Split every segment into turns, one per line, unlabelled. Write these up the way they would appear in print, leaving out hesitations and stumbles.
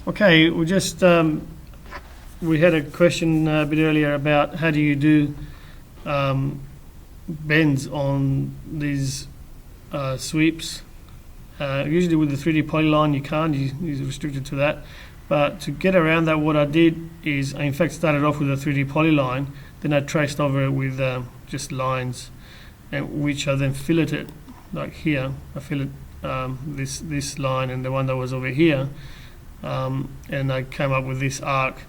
Okay, we had a question a bit earlier about how do you do bends on these sweeps. Usually with the 3D polyline you can't, you're restricted to that. But to get around that, what I did is I in fact started off with a 3D polyline, then I traced over it with just lines, and which I then filleted, like here. I fillet this line and the one that was over here, and I came up with this arc.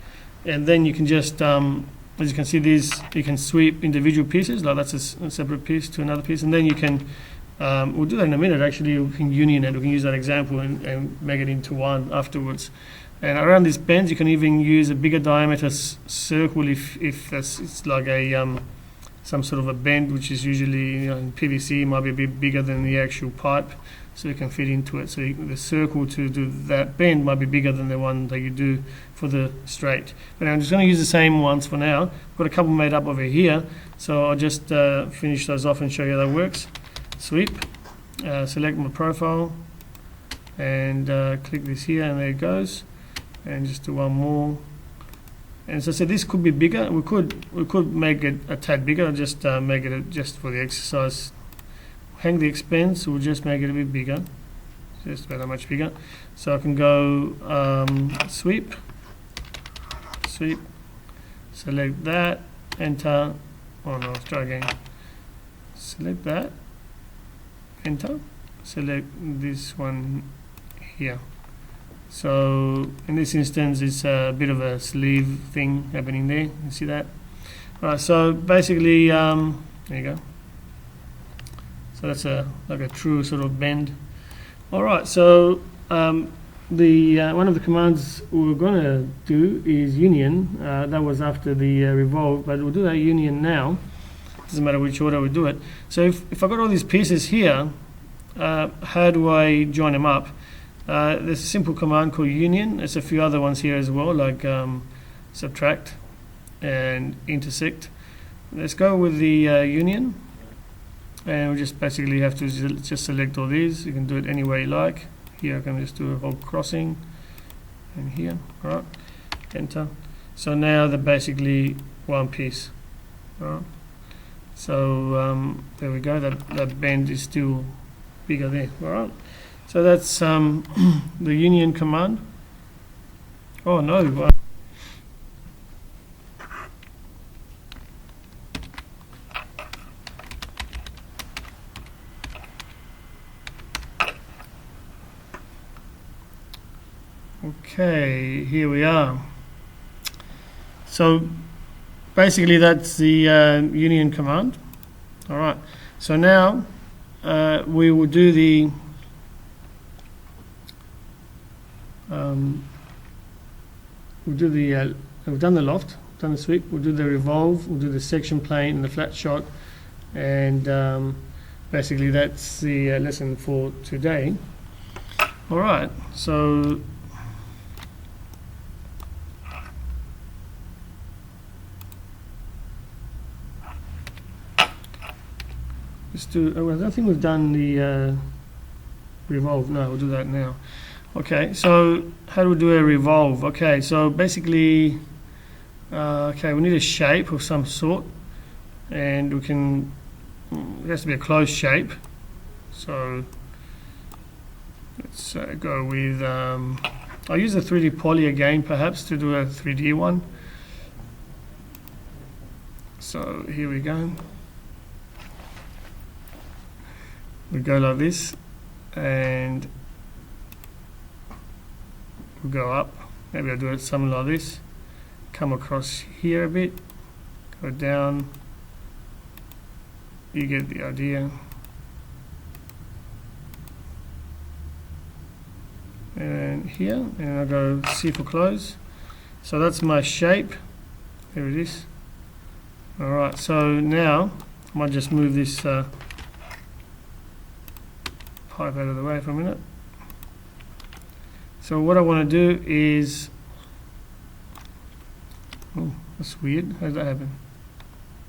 And then you can just, as you can see, you can sweep individual pieces, like that's a separate piece to another piece, and then you can, we'll do that in a minute actually, we can union it, we can use that example and make it into one afterwards. And around these bends you can even use a bigger diameter circle if it's like a some sort of a bend, which is usually, in PVC might be a bit bigger than the actual pipe, so you can fit into it. So the circle to do that bend might be bigger than the one that you do for the straight. But I'm just going to use the same ones for now. I've got a couple made up over here, so I'll just finish those off and show you how that works. Sweep, select my profile, and click this here, and there it goes. And just do one more. And as I said, this could be bigger. We could make it a tad bigger. Just make it just for the exercise. Hang the expense. We'll just make it a bit bigger, just about that much bigger. So I can go sweep, select that, enter. Oh no, let's try again. Select that, enter. Select this one here. So in this instance, it's a bit of a sleeve thing happening there. You see that? All right. So basically, there you go. So that's like a true sort of bend. All right. So the one of the commands we're going to do is union. That was after the revolve, but we'll do that union now. Doesn't matter which order we do it. So if I got all these pieces here, how do I join them up? There's a simple command called union. There's a few other ones here as well, like subtract and intersect. Let's go with the union, and we just basically have to just select all these. You can do it any way you like. Here I can just do a whole crossing, and here, all right, enter. So now they're basically one piece. All right. So there we go. That bend is still bigger there. All right. So that's the union command. Oh no. Okay, here we are. So basically that's the union command. All right. So now we will do the we've done the loft, done the sweep, we'll do the revolve, we'll do the section plane and the flat shot, and basically that's the lesson for today. Alright, so let's do, I don't think we've done the revolve. No, we'll do that now. Okay, so how do we do a revolve? Okay, so basically, okay, we need a shape of some sort, and it has to be a closed shape. So let's go with, I'll use a 3D poly again, perhaps, to do a 3D one. So here we go. We go like this, and we'll go up. Maybe I'll do it something like this. Come across here a bit, go down. You get the idea. And here, and I'll go C for close. So that's my shape. There it is. Alright, so now I might just move this pipe out of the way for a minute. So what I want to do is, oh, that's weird. How did that happen?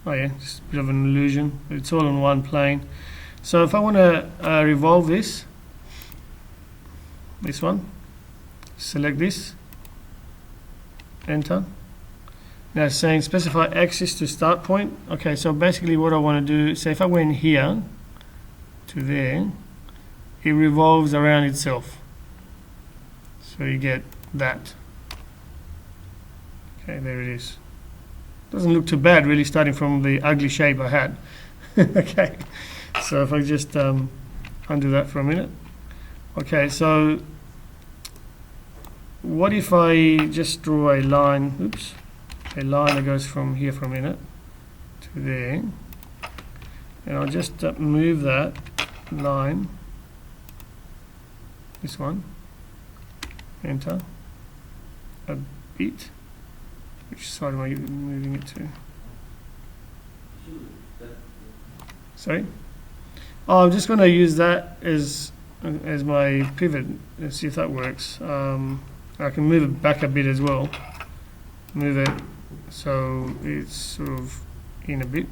Oh yeah, just a bit of an illusion. It's all on one plane. So if I want to revolve this one, select this, enter. Now it's saying specify axis to start point. Okay, so basically what I want to do, say if I went here to there, it revolves around itself. So you get that. Okay, there it is. Doesn't look too bad really, starting from the ugly shape I had. Okay, so if I just undo that for a minute. Okay, so what if I just draw a line, oops, a line that goes from here for a minute to there, and I'll just move that line, this one, enter, a bit. Which side am I moving it to? Sorry? Oh, I'm just going to use that as my pivot. Let's see if that works. I can move it back a bit as well. Move it so it's sort of in a bit.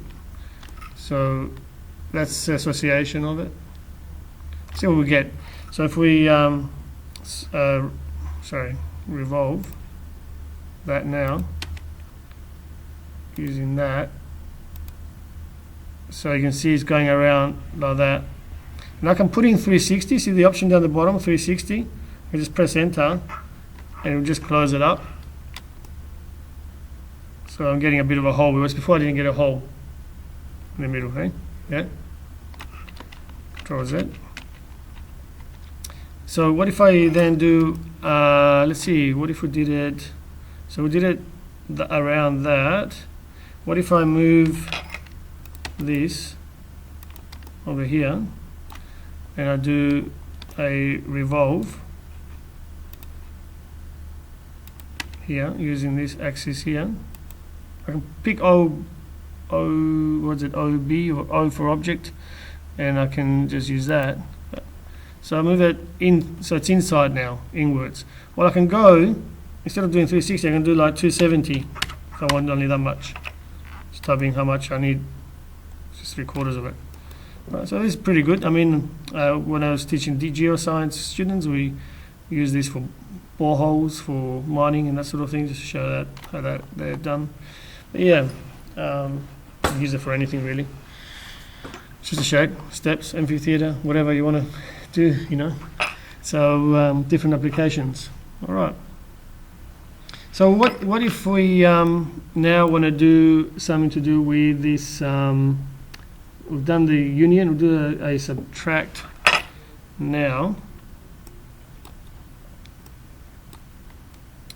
So that's the association of it. See what we get. So if we revolve that now, using that, so you can see it's going around like that. And I can put in 360, see the option down the bottom, 360. I just press enter and it'll just close it up. So I'm getting a bit of a hole, whereas before I didn't get a hole in the middle, hey? Yeah. Control Z. So what if I then do, let's see, what if we did it, so we did it around that. What if I move this over here and I do a revolve here using this axis here? I can pick OB or O for object, and I can just use that. So I move it in, so it's inside now, inwards. Well, I can go, instead of doing 360, I can do like 270 if I want only that much. Just type in how much I need, just 3/4 of it. Right, so this is pretty good. I mean, when I was teaching geoscience students, we use this for boreholes, for mining and that sort of thing, just to show that how that they're done. But yeah, use it for anything really. It's just a shape, steps, amphitheater, whatever you want to do, you know. So different applications. All right. So what if we now want to do something to do with this? We've done the union. We'll do a subtract now.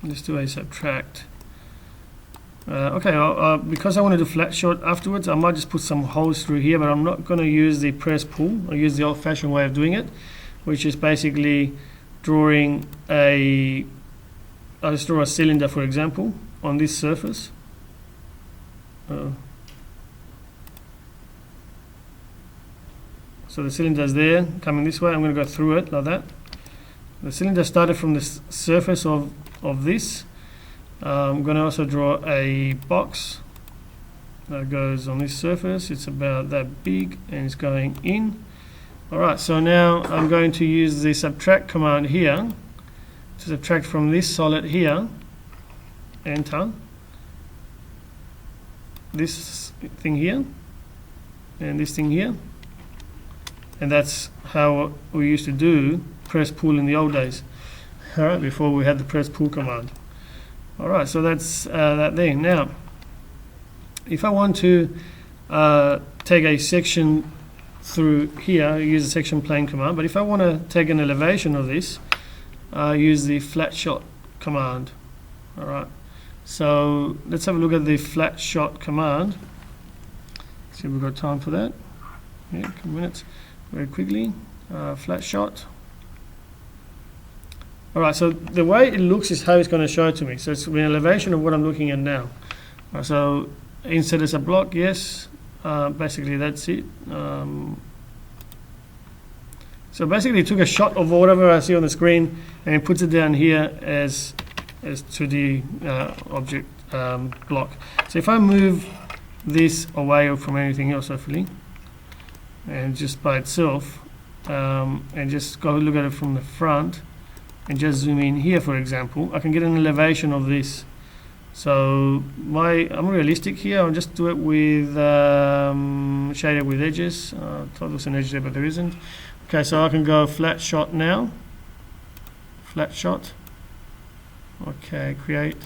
Let's do a subtract. Okay, because I want to do flat shot afterwards, I might just put some holes through here, but I'm not going to use the press pull. I'll use the old-fashioned way of doing it, which is basically drawing I'll just draw a cylinder, for example, on this surface. So the cylinder is there, coming this way. I'm going to go through it like that. The cylinder started from the surface of this. I'm going to also draw a box that goes on this surface. It's about that big and it's going in. Alright, so now I'm going to use the subtract command here to subtract from this solid here, enter, this thing here and this thing here, and that's how we used to do press pull in the old days. Alright, before we had the press pull command. Alright, so that's that thing. Now, if I want to take a section through here, I use the section plane command, but if I want to take an elevation of this, I use the Flatshot command. Alright, so let's have a look at the Flatshot command. See if we've got time for that. Yeah, a couple minutes. Very quickly. Flatshot. Alright, so the way it looks is how it's going to show it to me. So it's an elevation of what I'm looking at now. So insert as a block, yes. Basically that's it. So basically it took a shot of whatever I see on the screen and it puts it down here as 2D object block. So if I move this away from anything else, hopefully, and just by itself, and just go look at it from the front, and just zoom in here, for example, I can get an elevation of this So I'm realistic here. I'll just do it with shaded with edges. I thought there was an edge there, but there isn't. Okay, so I can go flat shot now. Flat shot. Okay, create.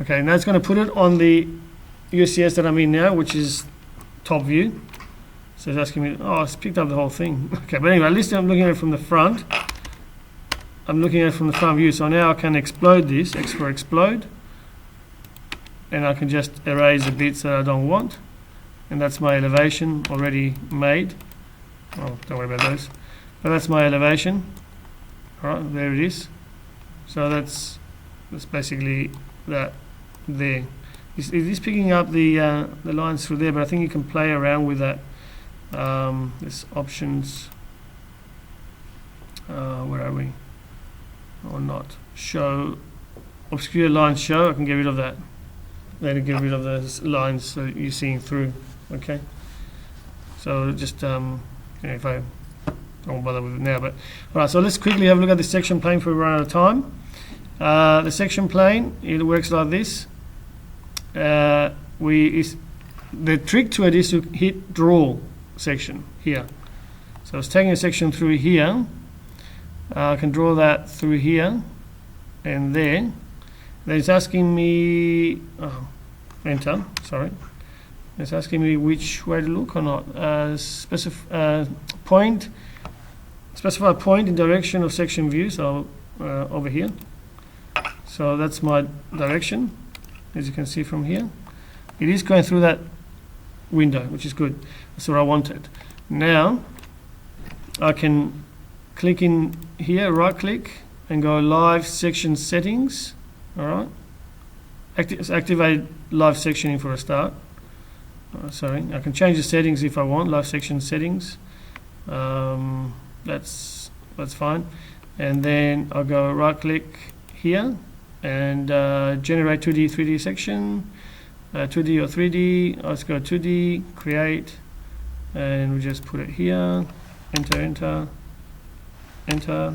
Okay, now it's going to put it on the UCS that I'm in now, which is top view. So it's asking me, oh, it's picked up the whole thing. Okay, but anyway, at least I'm looking at it from the front. I'm looking at it from the front view. So now I can explode this, X for explode. And I can just erase the bits that I don't want. And that's my elevation already made. Oh, don't worry about those. But that's my elevation. Alright, there it is. So that's basically that there. It is picking up the lines through there, but I think you can play around with that. There's options. Where are we? Or not? Show. Obscure lines show. I can get rid of that. Then get rid of those lines so you're seeing through. Okay. So just if I won't bother with it now, but all right. So let's quickly have a look at the section plane before we run out of time. The section plane, it works like this. The trick to it is to hit draw section here. So I was taking a section through here. I can draw that through here and there. Then it's asking me, enter, sorry. It's asking me which way to look or not. Specify point in direction of section view, so over here. So that's my direction, as you can see from here. It is going through that window, which is good. That's what I wanted. Now, I can click in here, right click, and go live section settings. All right. Activate live sectioning for a start. Sorry, I can change the settings if I want. Live section settings. That's fine. And then I'll go right click here and generate 2D, 3D section. 2D or 3D. Let's go 2D. Create, and we just put it here. Enter, enter, enter.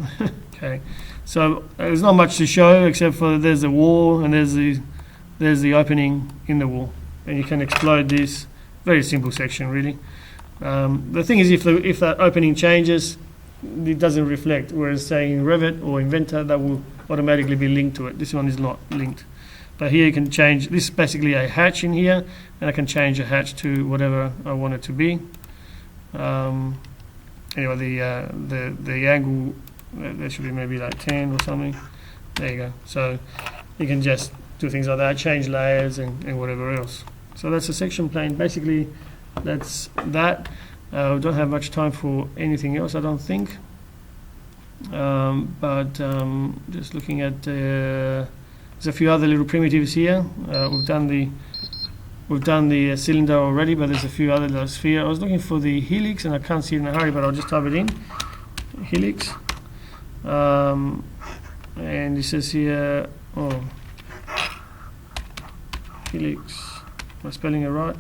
Okay. So there's not much to show except for there's the wall and there's the opening in the wall, and you can explode this. Very simple section, really. The thing is, if that opening changes, it doesn't reflect. Whereas, say in Revit or Inventor, that will automatically be linked to it. This one is not linked. But here you can change. This is basically a hatch in here, and I can change a hatch to whatever I want it to be. Anyway, the angle. There should be maybe like 10 or something. There you go. So you can just do things like that, change layers and whatever else. So that's a section plane. Basically, that's that. We don't have much time for anything else, I don't think. Just looking at there's a few other little primitives here. We've done the cylinder already, but there's a few other little sphere. I was looking for the Helix, and I can't see it in a hurry, but I'll just type it in. Helix. And it says here, Helix. Am I spelling it right?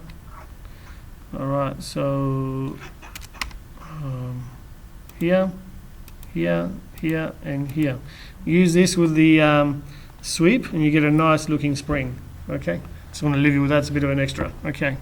Alright, so here, and here. Use this with the sweep, and you get a nice looking spring. Okay, just want to leave you with that. It's a bit of an extra. Okay.